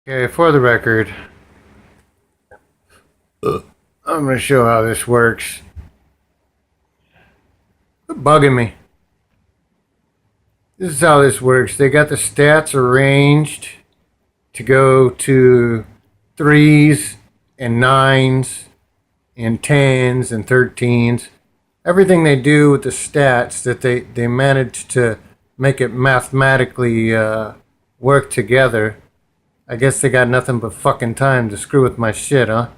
Okay, for the record, I'm going to show how this works. Quit bugging me. This is how this works. They got the stats arranged to go to threes and nines and tens and 13s. Everything they do with the stats that they manage to make it mathematically work together. I guess they got nothing but fucking time to screw with my shit, huh?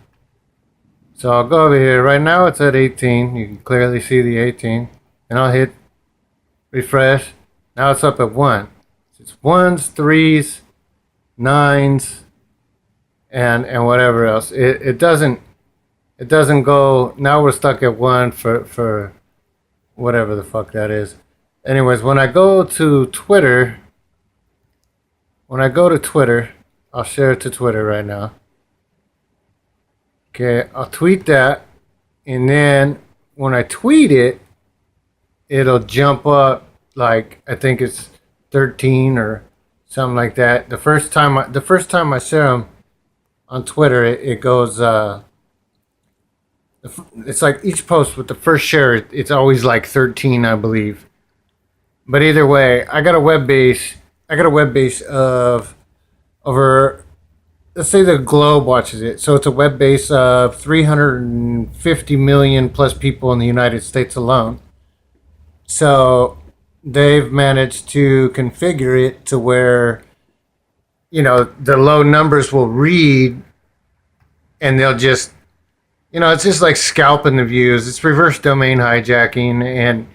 So I'll go over here. Right now it's at 18. You can clearly see the 18. And I'll hit refresh. Now it's up at 1. It's ones, threes, nines, and whatever else. It doesn't go. Now we're stuck at 1 for whatever the fuck that is. Anyways, when I go to Twitter, I'll share it to Twitter right now. Okay, I'll tweet that, and then when I tweet it, it'll jump up like I think it's 13 or something like that. The first time I share them on Twitter, it goes. It's like each post with the first share, it's always like 13, I believe. But either way, I got a web base. Of over, let's say the globe watches it. So it's a web base of 350 million plus people in the United States alone. So they've managed to configure it to where, the low numbers will read and they'll just, it's just like scalping the views. It's reverse domain hijacking and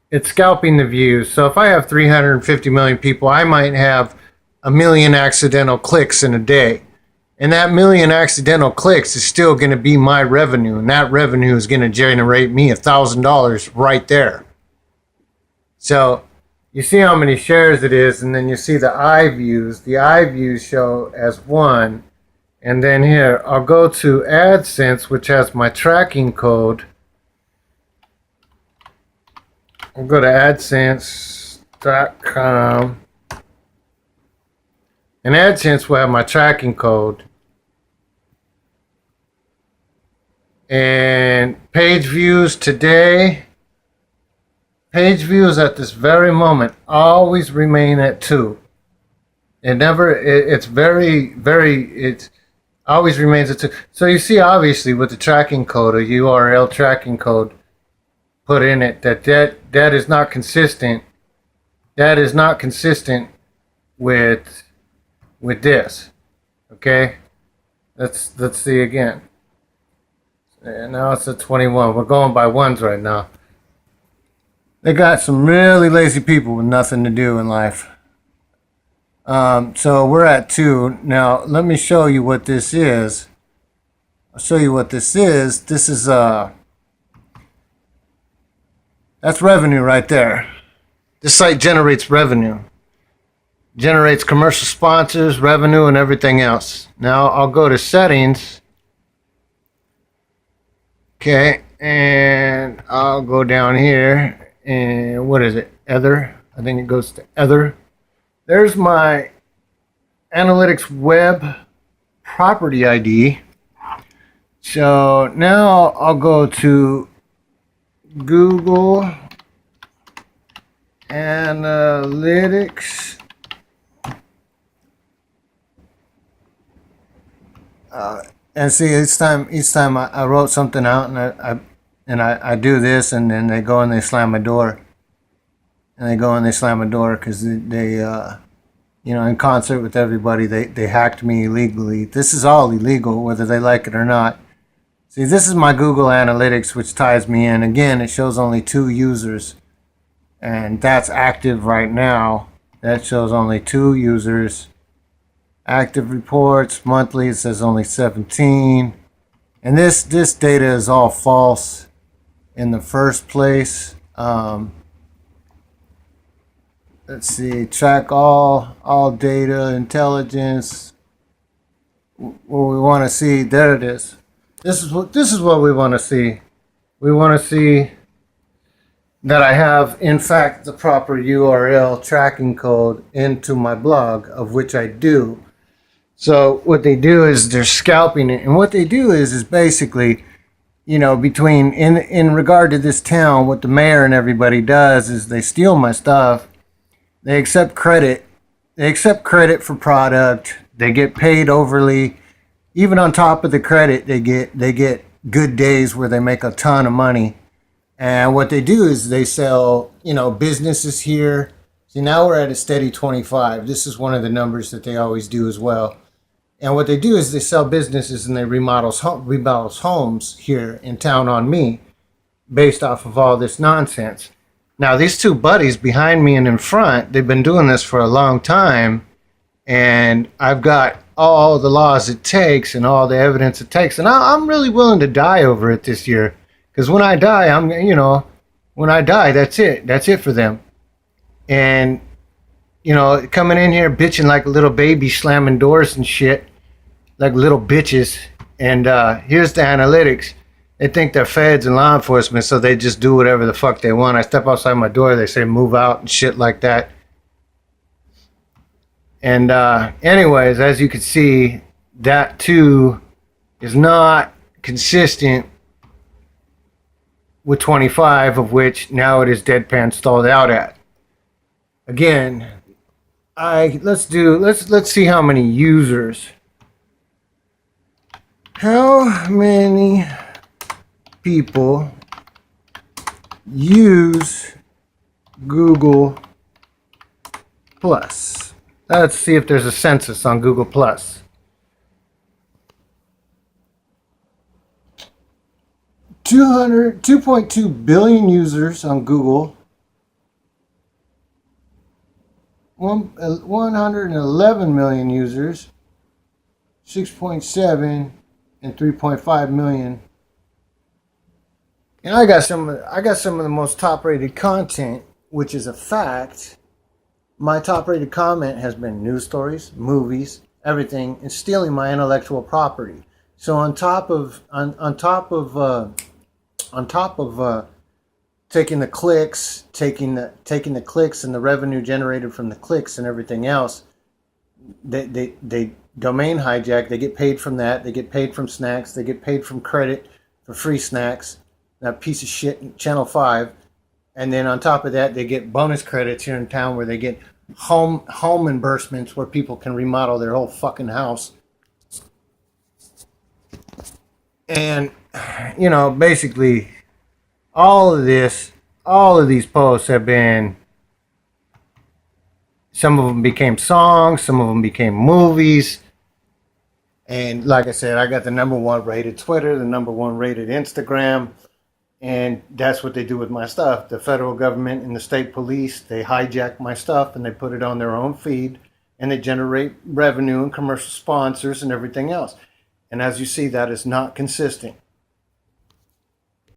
it's scalping the views. So if I have 350 million people, I might have a million accidental clicks in a day. And that million accidental clicks is still going to be my revenue. And that revenue is going to generate me $1,000 right there. So you see how many shares it is, and then you see the eye views. The eye views show as 1. And then here, I'll go to AdSense, which has my tracking code. I'll go to AdSense.com. And AdSense will have my tracking code. And page views today. Page views at this very moment always remain at 2. It's always remains at 2. So you see, obviously, with the tracking code, a URL tracking code put in it, that is not consistent. That is not consistent with this. Okay? Let's see again. And now it's at 21. We're going by ones right now. They got some really lazy people with nothing to do in life. So we're at 2. Now, let me show you what this is. I'll show you what this is. This is, that's revenue right there. This site generates revenue. Generates commercial sponsors, revenue, and everything else. Now, I'll go to settings. Okay, and I'll go down here. And what is it? Other. I think it goes to other. There's my analytics web property ID. So now I'll go to Google Analytics. And see, each time I wrote something out and I do this, and then they go and they slam my door. And they go and they slam my door because they in concert with everybody, they hacked me illegally. This is all illegal, whether they like it or not. See, this is my Google Analytics, which ties me in. Again, it shows only 2 users. And that's active right now. That shows only 2 users. Active reports, monthly, it says only 17. And this data is all false in the first place. Let's see, track all data, intelligence. What we want to see, there it is. This is what we want to see. We want to see that I have, in fact, the proper URL tracking code into my blog, of which I do. So what they do is they're scalping it, and what they do is basically, between in regard to this town, what the mayor and everybody does is they steal my stuff. They accept credit. They accept credit for product. They get paid overly. Even on top of the credit, they get good days where they make a ton of money. And what they do is they sell, businesses here. See, now we're at a steady 25. This is one of the numbers that they always do as well. And what they do is they sell businesses and they remodels homes here in town on me based off of all this nonsense. Now, these two buddies behind me and in front, they've been doing this for a long time. And I've got all the laws it takes and all the evidence it takes. And I'm really willing to die over it this year. Because when I die, when I die, that's it. That's it for them. And, coming in here bitching like a little baby, slamming doors and shit, like little bitches. And here's the analytics. They think they're feds and law enforcement, so they just do whatever the fuck they want. I step outside my door, they say move out and shit like that. And anyways, as you can see, that too is not consistent with 25, of which now it is deadpan stalled out at. Again, let's see how many users. How many people use Google Plus? Let's see if there's a census on Google Plus. 2.2 billion users on Google. 111 million users. 6.7 and 3.5 million. And I got some of the most top-rated content, which is a fact. My top-rated comment has been news stories, movies, everything, and stealing my intellectual property. So on top of taking the clicks, taking the clicks and the revenue generated from the clicks and everything else, they domain hijack. They get paid from that. They get paid from snacks. They get paid from credit for free snacks. That piece of shit, Channel 5. And then on top of that, they get bonus credits here in town where they get home reimbursements where people can remodel their whole fucking house. And, basically, all of these posts have been, some of them became songs, some of them became movies. And like I said, I got the #1 rated Twitter, the #1 rated Instagram. And that's what they do with my stuff. The federal government and the state police, they hijack my stuff and they put it on their own feed. And they generate revenue and commercial sponsors and everything else. And as you see, that is not consistent.